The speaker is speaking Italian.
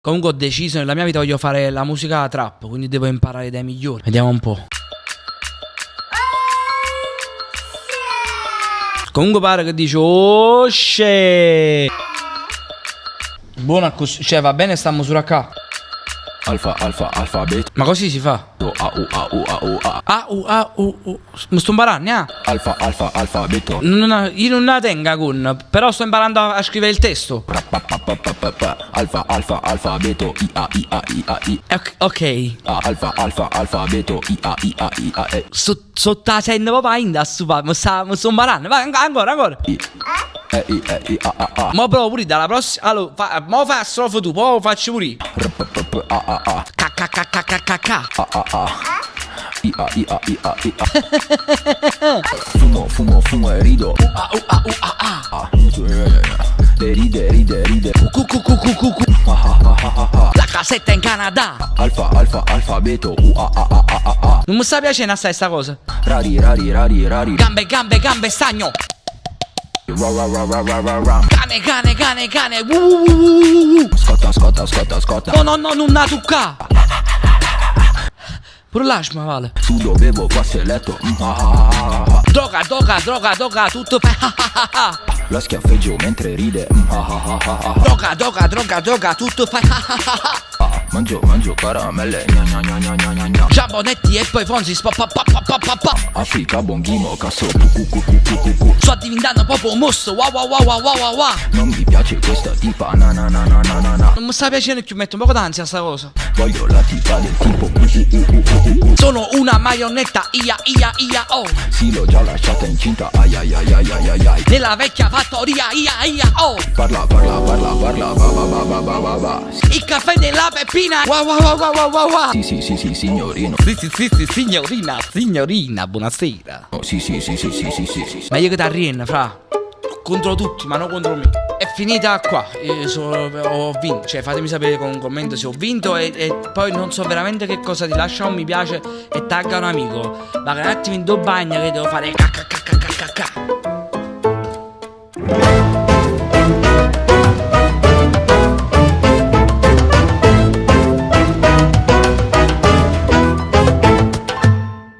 Comunque ho deciso, nella mia vita voglio fare la musica trap, quindi devo imparare dai migliori. Vediamo un po'. Comunque pare che dice oh shit. Buona così, cioè va bene sta misura qua. Alfa beta. Ma così si fa. A U A U A U A. A U A U U. Mi sto imparando, Alfa beta. Io non la tengo con, però sto imparando a scrivere il testo. Alfa beta. I A I A I A I. Ok. Alfa beta. I A I A I A E. Sto facendo proprio in da super, mi sto imparando. Vai, ancora. Mo provo pure dalla prossima. Allora, mo fa strofa tu, poi faccio pure. Fumo e rido. Ride. La casetta in Canada. Alfa beta. Non mi sta piacendo assai sta cosa. Rari. Gambe stagno. Cane. Scotta. No, non la tocca. Pure l'asma vale. Sudo, bevo, passo e letto. Droga, tutto fa. La schiaffeggio mentre ride. Droga, tutto fa. Mangio caramelle. Giambonetti e poi Fonzi pa. Africa, bonghimo, cazzo. Sto diventando proprio un mostro. Wow. Non mi piace questa tipa. Na. Non mi sta piacendo più, metto un po' d'ansia sta cosa. Voglio la tipa del tipo. Sono una marionetta, ia, oh. Sì, l'ho già lasciata incinta. Ai. Nella vecchia fattoria, ia, oh. Parla. Va. Il caffè della Peppina. Wow. Sì, signorino. Sì, signorina, buonasera. Oh, sì. Meglio che t'arrienna, fra. Contro tutti, ma non contro me. È finita qua. Ho vinto. Cioè, fatemi sapere con un commento se ho vinto. E poi non so veramente che cosa ti lascia un mi piace e tagga un amico. Ma che un attimo in due bagni che devo fare. Cacca.